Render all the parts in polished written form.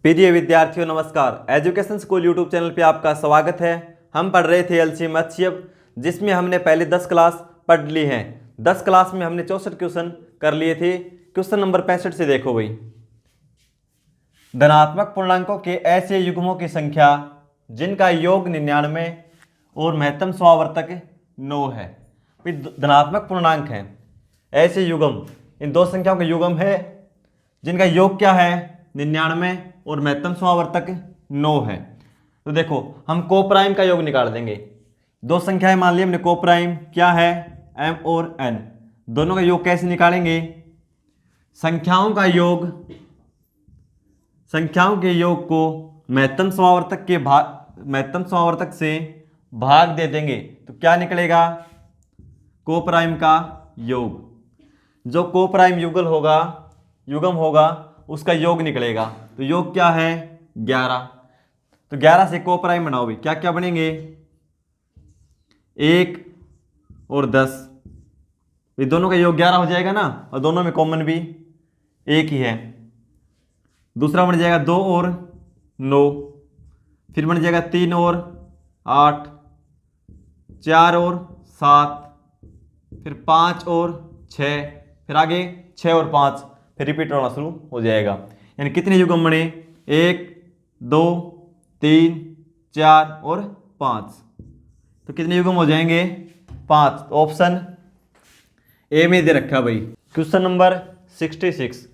प्रिय विद्यार्थियों नमस्कार। एजुकेशन स्कूल यूट्यूब चैनल पे आपका स्वागत है। हम पढ़ रहे थे एलसीएम एचसीएफ, जिसमें हमने पहले 10 क्लास पढ़ ली हैं। 10 क्लास में हमने 64 क्वेश्चन कर लिए थे। क्वेश्चन नंबर 65 से देखो भाई। धनात्मक पूर्णांकों के ऐसे युग्मों की संख्या जिनका योग 99 और महत्तम स्वावर्तक 9 है। धनात्मक पूर्णांक हैं ऐसे युग्म, इन दो संख्याओं का युग्म है जिनका योग क्या है 99 और महत्तम स्वावर्तक 9 है। तो देखो हम को प्राइम का योग निकाल देंगे। दो संख्याएं मान ली हमने को प्राइम, क्या है m और n। दोनों का योग कैसे निकालेंगे? संख्याओं के योग को महत्तम स्वावर्तक से भाग दे देंगे तो क्या निकलेगा? को प्राइम का योग। जो को प्राइम युग्म होगा उसका योग निकलेगा। तो योग क्या है 11। तो 11 से को प्राइम बनाओ भी, क्या क्या बनेंगे 1 और 10। ये दोनों का योग 11 हो जाएगा ना, और दोनों में कॉमन भी एक ही है। दूसरा बन जाएगा 2 और 9, फिर बन जाएगा 3 और 8, 4 और 7, फिर 5 और 6, फिर आगे 6 और 5, फिर रिपीट होना शुरू हो जाएगा। यानी कितने युग्म बने 1 2 3 4 और 5। तो कितने युग्म हो जाएंगे 5। तो ऑप्शन ए में दे रखा भाई। Question number 66।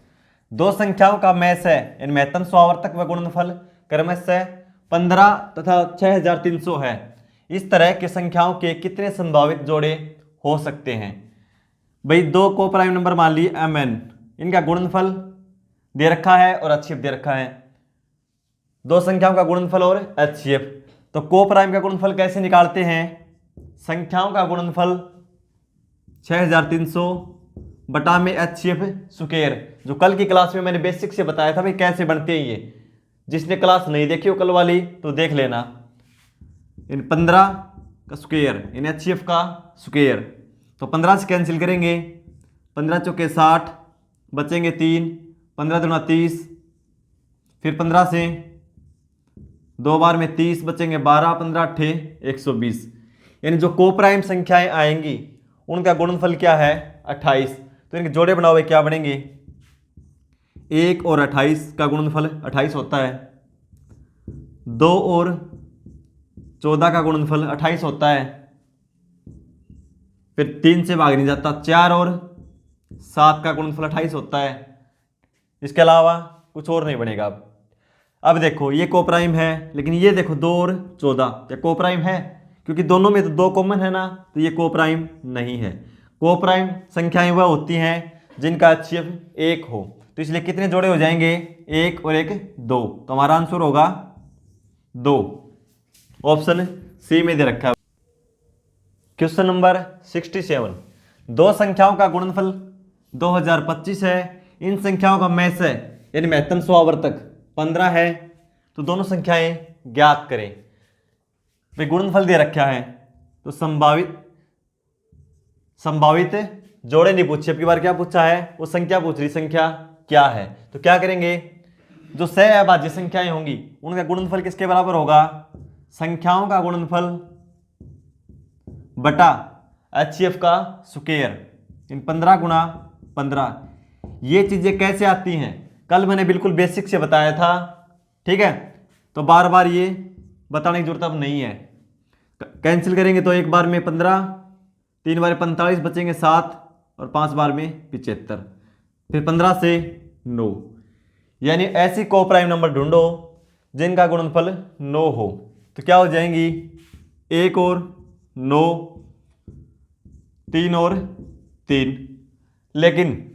दो संख्याओं का मैस है, इन महत्तम स्वावर्तक व गुणनफल क्रमशः 15 तथा 6300 है। इस तरह की संख्याओं के कितने संभावित जोड़े हो सकते हैं? भाई दो को प्राइम नंबर मान लिए mn, इनका गुणनफल दे रखा है और एचसीएफ दे रखा है। दो संख्याओं का गुणनफल और एचसीएफ। तो को प्राइम का गुणनफल कैसे निकालते हैं? संख्याओं का गुणनफल 6300 बटा में एचसीएफ स्क्वायर, जो कल की क्लास में मैंने बेसिक से बताया था भाई कैसे बनते हैं ये। जिसने क्लास नहीं देखी हो कल वाली तो देख लेना। इन 15 का स्क्वायर, इन एचसीएफ का स्क्वायर। तो 15 से कैंसिल करेंगे, 15 चौके 60, बचेंगे 3, 15 दूना 30, फिर 15 से 2 बार में 30, बचेंगे 12, 15 अट्ठे 120। यानी जो को प्राइम संख्याएं आएंगी उनका गुणनफल क्या है 28। तो इनके जोड़े बनाओ क्या बनेंगे? 1 और 28 का गुणनफल 28 होता है। 2 और 14 का गुणनफल 28 होता है। फिर 3 से भाग नहीं जाता। 4 और 7 का गुणनफल 28 होता है। इसके अलावा कुछ और नहीं बनेगा। अब देखो ये को प्राइम है, लेकिन ये देखो 2 और 14 क्या को प्राइम है? क्योंकि दोनों में तो 2 कॉमन है ना, तो ये को प्राइम नहीं है। को प्राइम संख्याएं वह होती हैं जिनका एचसीएफ 1 हो। तो इसलिए कितने जोड़े हो जाएंगे 1 और 1 2। तो हमारा आंसर होगा 2। ऑप्शन सी में दे रखा है। Question number 67। दो संख्याओं का गुणनफल 2025 है। इन संख्याओं का मैस है यानी महत्तम स्वावर्तक 15 है। तो दोनों संख्याएं ज्ञात करें। भाई गुणनफल दे रखा है तो संभावित जोड़े नहीं पूछे। अब की बार क्या पूछा है? वो संख्या पूछ रही, संख्या क्या है। तो क्या करेंगे? जो सहअभाज्य संख्याएं होंगी उनका गुणनफल किसके बराबर होगा? संख्याओं का गुणनफल बटा एचसीएफ का स्क्वायर। इन 15 गुणा 15। ये चीजें कैसे आती हैं कल मैंने बिल्कुल बेसिक से बताया था, ठीक है। तो बार बार ये बताने की जरूरत अब नहीं है। कैंसिल करेंगे तो एक बार में 15, 3 बार 45, बचेंगे 7 और 5 बार में 75, फिर 15 से 9। यानी ऐसी को प्राइम नंबर ढूंढो जिनका गुणनफल 9 हो। तो क्या हो जाएंगी 1 और 9, 3 और 3। लेकिन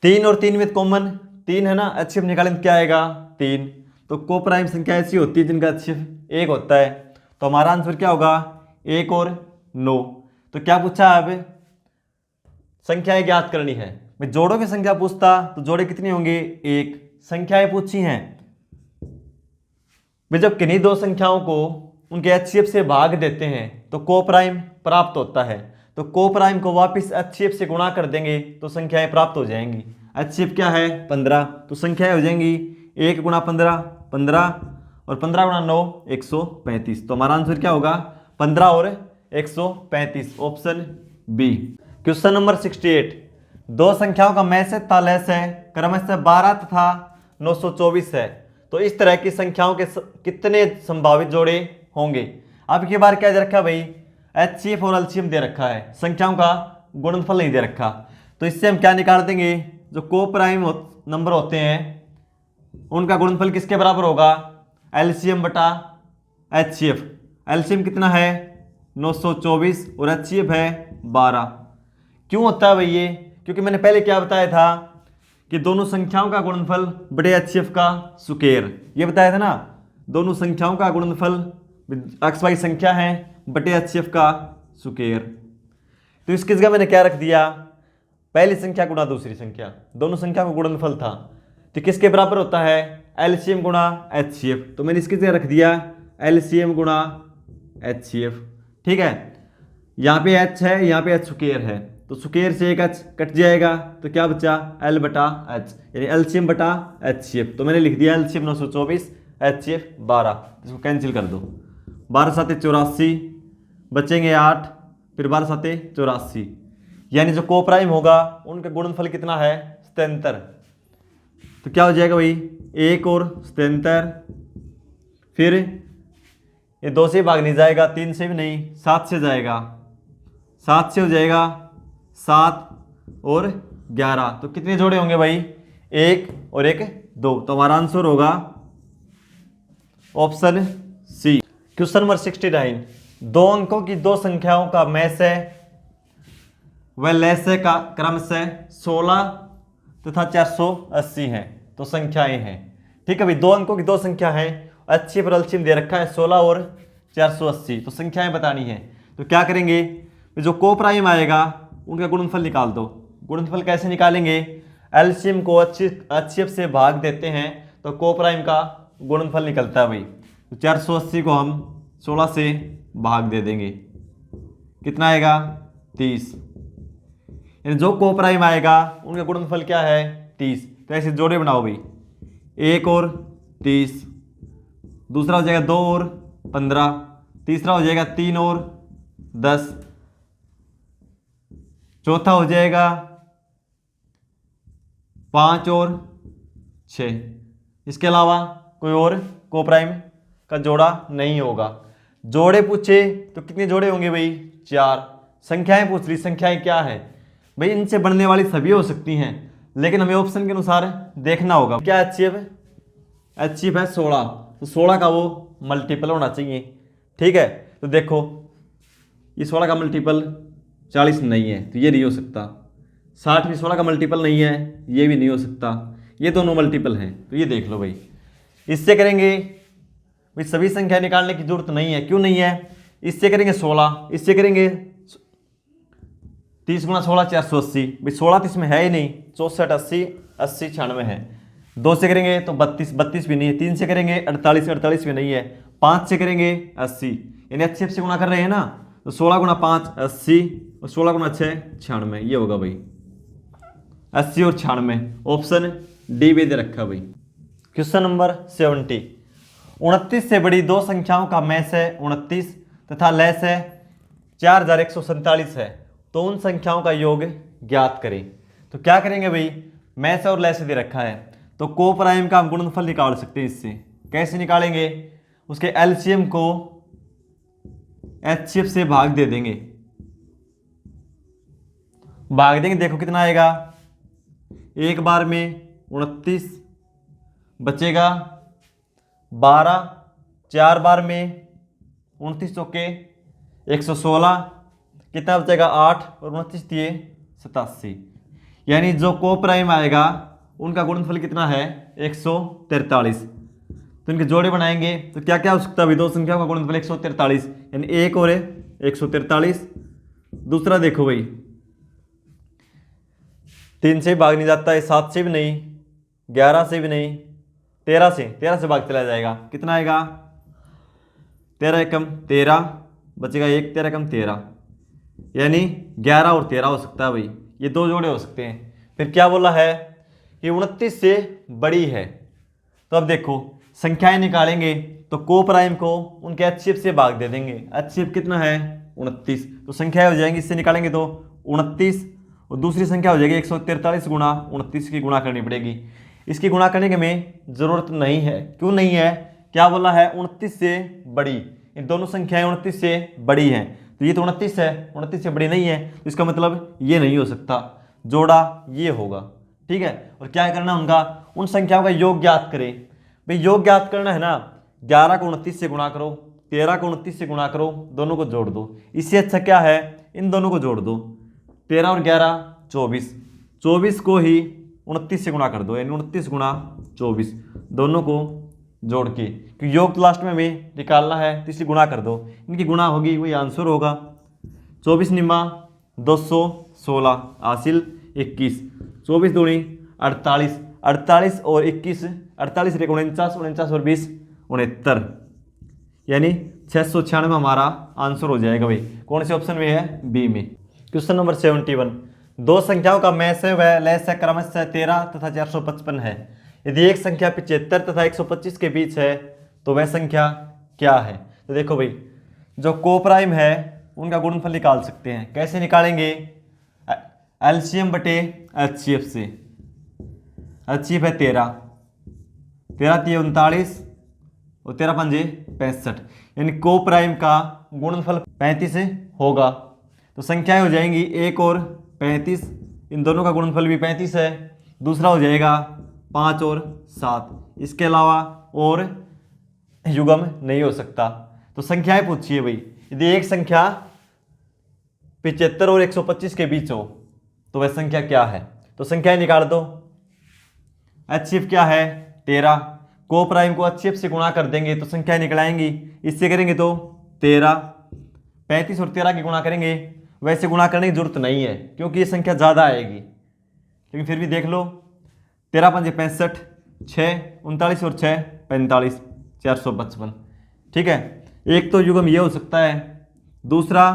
3 और 3 में कॉमन 3 है ना, एचसीएफ निकालें तो क्या आएगा 3। तो को प्राइम संख्या ऐसी होती है जिनका एचसीएफ 1 होता है। तो हमारा आंसर क्या होगा 1 और 9। तो क्या पूछा है अब? संख्याएं ज्ञात करनी है। मैं जोड़ों की संख्या पूछता तो जोड़े कितने होंगे 1। संख्याएं पूछी हैं वे जब किन्हीं दो संख्याओं को उनके एचसीएफ से भाग देते हैं तो को प्राइम प्राप्त होता है। तो को प्राइम को वापस एचसीएफ से गुणा कर देंगे तो संख्याएं प्राप्त हो जाएंगी। एचसीएफ क्या है 15। तो संख्याएं हो जाएंगी 1 गुणा 15 15 और 15 गुणा 9 135। तो हमारा आंसर क्या होगा 15 और 135, ऑप्शन बी। क्वेश्चन नंबर 68, दो संख्याओं का मैं से तथा लय से क्रमशः 12 तथा 924 है, तो इस तरह की संख्याओं के कितने संभावित जोड़े होंगे। अब की बार क्या दे रखा है भाई, HCF और LCM दे रखा है, संख्याओं का गुणनफल नहीं दे रखा। तो इससे हम क्या निकाल देंगे, जो को प्राइम नंबर होते हैं उनका गुणनफल किसके बराबर होगा, LCM बटा HCF। LCM कितना है 924 और HCF है 12। क्यों होता है भाई ये, क्योंकि मैंने पहले क्या बताया था कि दोनों संख्याओं का गुणनफल बटे HCF का सुकेर, ये बताया था ना, दोनों संख्याओं का गुणनफल एक्स वाई संख्या है बटे HCF का सुकेर। तो इसकी जगह मैंने क्या रख दिया, पहली संख्या गुणा दूसरी संख्या, दोनों संख्या का गुणनफल था, तो किसके बराबर होता है LCM गुणा HCF। तो मैंने इसकी जगह रख दिया LCM गुणा HCF। ठीक है, यहाँ पे H है, यहाँ पे H सुकेर है, तो सुकेर से एक H कट जाएगा, तो क्या बचा L बटा H, यानी LCM बटा HCF। तो मैंने लिख दिया LCM 924 HCF 12, इसको कैंसिल कर दो, 12 साते 84 बचेंगे 8, फिर 12 साते 84, यानी जो को प्राइम होगा उनका गुणनफल कितना है 77। तो क्या हो जाएगा भाई 1 और 77, फिर ये 2 से भाग नहीं जाएगा, 3 से भी नहीं, 7 से जाएगा, 7 से हो जाएगा 7 और 11। तो कितने जोड़े होंगे भाई 1 और 1 2। तो हमारा आंसर होगा ऑप्शन सी। क्वेश्चन नंबर 69, दो अंकों की दो संख्याओं का मैं से व लय से का क्रमशः 16 तथा 480 है, तो संख्याएं हैं। ठीक है भाई, दो अंकों की दो संख्या है, HCF और LCM दे रखा है 16 और 480, तो संख्याएं बतानी है। तो क्या करेंगे, जो को प्राइम आएगा उनका गुणनफल निकाल दो। गुणनफल कैसे निकालेंगे, LCM को HCF से भाग देते हैं तो को प्राइम का गुणनफल निकलता है भाई। तो 480 को हम 16 से भाग दे देंगे, कितना आएगा 30, यानी जो को प्राइम आएगा उनका गुणनफल क्या है 30। तो ऐसे जोड़े बनाओ भाई, 1 और 30, दूसरा हो जाएगा 2 और 15, तीसरा हो जाएगा 3 और 10, चौथा हो जाएगा 5 और 6। इसके अलावा कोई और को प्राइम का जोड़ा नहीं होगा। जोड़े पूछे तो कितने जोड़े होंगे भाई 4। संख्याएं पूछ ली, संख्याएं क्या है भाई, इनसे बनने वाली सभी हो सकती हैं, लेकिन हमें ऑप्शन के अनुसार देखना होगा। क्या HCF है 16, तो 16 का वो मल्टीपल होना चाहिए। ठीक है, तो देखो ये 16 का मल्टीपल 40 नहीं है, तो ये नहीं हो सकता। 60 भी 16 का मल्टीपल नहीं है, ये भी नहीं हो सकता। ये दोनों मल्टीपल हैं, तो ये देख लो भाई। इससे करेंगे भाई, सभी संख्या निकालने की जरूरत नहीं है। क्यों नहीं है, इससे करेंगे 16, इससे करेंगे 30 गुणा 16 480 भाई, 16 तो इसमें है ही नहीं, 64 80 80 96 है। 2 से करेंगे तो 32 32 भी नहीं है, 3 से करेंगे 48 48 भी नहीं है, 5 से करेंगे 80, यानी HCF से गुणा कर रहे हैं ना, तो 16 गुणा 5 80 और 16 गुणा 6 96, ये होगा भाई 80 और 96, ऑप्शन डी भी दे रखा भाई। क्वेश्चन नंबर 70, 29 से बड़ी दो संख्याओं का मैं से 29 तथा लय से 4147 है, तो उन संख्याओं का योग ज्ञात करें। तो क्या करेंगे भाई, मैं से और लय से दे रखा है, तो को प्राइम का हम गुणनफल निकाल सकते हैं। इससे कैसे निकालेंगे, उसके LCM को HCF से भाग दे देंगे, भाग देंगे, देखो कितना आएगा, एक बार में 29 बचेगा 12, 4 बार में 29 चौके 116, कितना बचेगा 8 और 29 दिए 87, यानी जो को प्राइम आएगा उनका गुणनफल कितना है 143। तो इनके जोड़े बनाएंगे तो क्या क्या हो सकता है, दो संख्याओं का गुणनफल 143, यानी 1 और 143। दूसरा देखो भाई, 3 से भाग नहीं जाता है, 7 से भी नहीं, 11 से भी नहीं, 13 से भाग चला जाएगा, कितना आएगा 13 एकम 13 बचेगा 1, 13 एकम 13, यानी 11 और 13 हो सकता है भाई, ये दो जोड़े हो सकते हैं। फिर क्या बोला है कि 29 से बड़ी है, तो अब देखो संख्याएं निकालेंगे तो को प्राइम को उनके HCF से भाग दे देंगे। HCF कितना है 29, तो संख्याएं हो जाएंगी, इससे निकालेंगे तो 29, और दूसरी संख्या हो जाएगी 143 गुणा 29 की गुणा करनी पड़ेगी। इसकी गुणा करने की हमें ज़रूरत नहीं है। क्यों नहीं है? क्या बोला है? 29 से बड़ी। इन दोनों संख्याएं 29 से बड़ी हैं, तो ये तो 29 है, 29 से बड़ी नहीं है, तो इसका मतलब ये नहीं हो सकता, जोड़ा ये होगा। ठीक है, और क्या करना उनका, उन संख्याओं का योग ज्ञात करें। भाई योग ज्ञात करना है ना, 11 को 29 से गुणा करो, 13 को 29 से गुणा करो, दोनों को जोड़ दो। इससे अच्छा क्या है, इन दोनों को जोड़ दो, 13 और 11 24, 24 को ही 29 से गुणा कर दो, यानी 29 गुणा 24, दोनों को जोड़ के, क्योंकि योग तो लास्ट में हमें निकालना है, तो इसलिए गुणा कर दो। इनकी गुणा होगी, वही आंसर होगा। 24 निम्मा 216 हासिल 21, 24 दूनी 48, 48 और 21, 48 रे 49, 49 और 20 69, यानी 696 हमारा आंसर हो जाएगा। भाई कौन से ऑप्शन में है? बी में। क्वेश्चन नंबर 71, दो संख्याओं का मैस है वह लैस है क्रमशः 13 तथा 455 है। यदि एक संख्या 75 तथा 125 के बीच है तो वह संख्या क्या है? तो देखो भाई, जो को प्राइम है उनका गुणनफल निकाल सकते हैं। कैसे निकालेंगे? एलसीएम बटे HCF से। HCF है 13, 13 3 39 और 13 पंजे 65, यानी को प्राइम का गुणनफल 35 होगा। तो संख्याएं हो जाएंगी 1 और 35, इन दोनों का गुणनफल भी 35 है। दूसरा हो जाएगा 5 और 7, इसके अलावा और युग्म नहीं हो सकता। तो संख्याएं पूछिए भाई, यदि एक संख्या 75 और 125 के बीच हो तो वह संख्या क्या है? तो संख्याएं निकाल दो। HCF क्या है? 13, को प्राइम को HCF से गुणा कर देंगे तो संख्याएं निकल आएंगी। इससे करेंगे तो 13, 35 और 13 की गुणा करेंगे। वैसे गुणा करने की जरूरत नहीं है क्योंकि ये संख्या ज़्यादा आएगी, लेकिन फिर भी देख लो, 13 पंजे 65, 6 39 और 6 45, 455। ठीक है, एक तो युग्म ये हो सकता है, दूसरा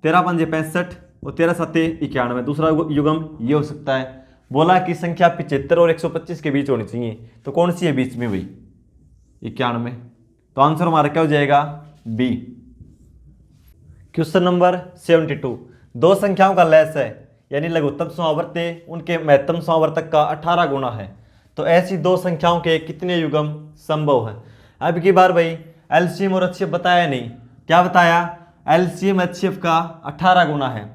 13 पंजे 65 और 13 सत्ते 91, दूसरा युग्म ये हो सकता है। बोला कि संख्या 75 और 125 के बीच होनी चाहिए, तो कौन सी है बीच में भाई? 91। तो आंसर हमारा क्या हो जाएगा? बी। क्वेश्चन नंबर 72, दो संख्याओं का लैस है यानी लघुत्तम समावर्ती उनके महत्तम समावर्तक का 18 गुना है, तो ऐसी दो संख्याओं के कितने युग्म संभव है? अब की बार भाई एलसीएम और HCF बताया नहीं, क्या बताया? एलसीएम HCF का 18 गुना है,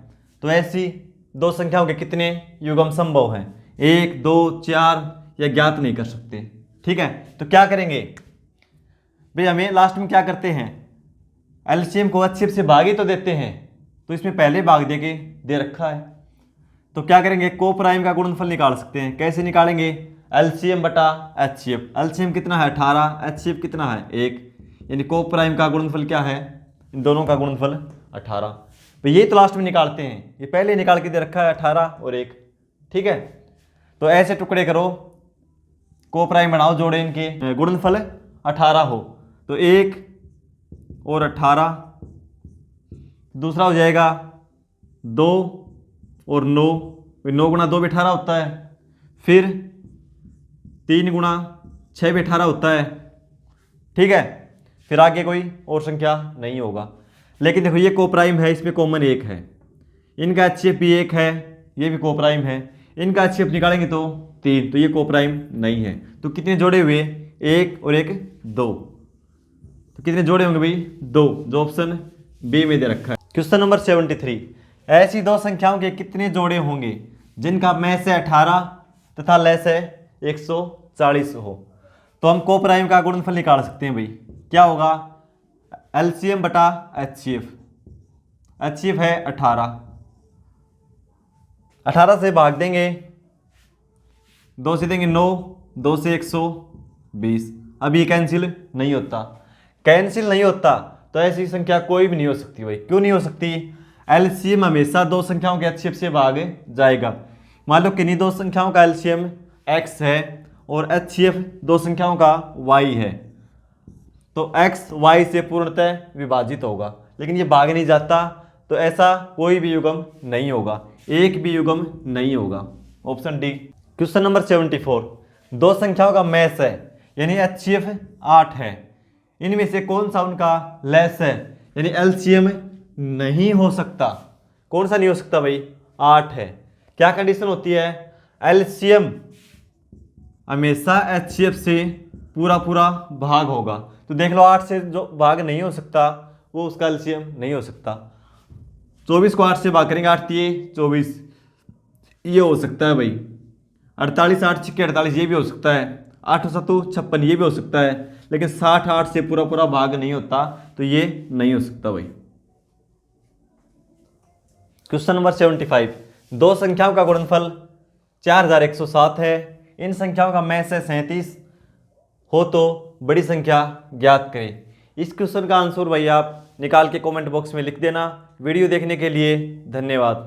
तो ऐसी दो संख्याओं के कितने युग्म संभव हैं? 1 2 4 या ज्ञात नहीं कर सकते। ठीक है, तो क्या करेंगे भाई, हमें लास्ट में क्या करते हैं, एलसीएम को HCF से भाग ही तो देते हैं, तो इसमें पहले भाग दे रखा है, तो क्या करेंगे, को प्राइम का गुणनफल निकाल सकते हैं। कैसे निकालेंगे? एलसीएम बटा HCF। एलसीएम कितना है? 18, HCF कितना है? 1, यानी को प्राइम का गुणनफल क्या है? इन दोनों का गुणनफल 18। तो ये तो लास्ट में निकालते हैं, ये पहले निकाल के दे रखा है 18 और 1। ठीक है, तो ऐसे टुकड़े करो, को प्राइम बनाओ, जोड़े इनके, गुणनफल 18 हो तो 1 और 18, दूसरा हो जाएगा 2 और 9, 9 गुणा 2 भी 18 होता है, फिर 3 गुणा 6 भी 18 होता है। ठीक है, फिर आगे कोई और संख्या नहीं होगा। लेकिन देखो ये को प्राइम है, इसमें कॉमन 1 है, इनका HCF भी 1 है, ये भी को प्राइम है, इनका HCF निकालेंगे तो 3, तो ये को प्राइम नहीं है। तो कितने जोड़े हुए? 1 और 1 2, तो कितने जोड़े होंगे भाई? 2, जो ऑप्शन बी में दे रखा है। क्वेश्चन नंबर 73, ऐसी दो संख्याओं के कितने जोड़े होंगे जिनका मैस है 18 तथा लैस है 140 हो? तो हम को प्राइम का गुणनफल निकाल सकते हैं भाई। क्या होगा? एलसीएम बटा HCF। HCF है 18, 18 से भाग देंगे, 2 से देंगे 9, 2 से 120। अब ये कैंसिल नहीं होता, कैंसिल नहीं होता तो ऐसी संख्या कोई भी नहीं हो सकती भाई। क्यों नहीं हो सकती? एलसीएम हमेशा दो संख्याओं के HCF से भाग जाएगा। मान लो किन्हीं दो संख्याओं का एलसीएम x है और HCF दो संख्याओं का y है, तो x y से पूर्णतः विभाजित होगा, लेकिन ये भाग नहीं जाता, तो ऐसा कोई भी युग्म नहीं होगा, एक भी युग्म नहीं होगा। Option D. क्वेश्चन नंबर 74, दो संख्याओं का मैस है यानी HCF 8 है। इनमें से कौन सा उनका लेस है, यानी LCM नहीं हो सकता। कौन सा नहीं हो सकता भाई, 8 है। क्या कंडीशन होती है, LCM हमेशा HCF से पूरा पूरा भाग होगा। तो देख लो 8 से जो भाग नहीं हो सकता वो उसका LCM नहीं हो सकता। 24 को 8 से भाग करेंगे, 8 ये 24, ये हो सकता है भाई। 48 8 छिक्के 48, ये भी हो सकता है। 8 7 56, ये भी हो सकता है। लेकिन 60 8 से पूरा पूरा भाग नहीं होता, तो ये नहीं हो सकता भाई। क्वेश्चन नंबर 75, दो संख्याओं का गुणनफल 4107 है। इन संख्याओं का में से 37 हो तो बड़ी संख्या ज्ञात करें। इस क्वेश्चन का आंसर भाई आप निकाल के कमेंट बॉक्स में लिख देना। वीडियो देखने के लिए धन्यवाद।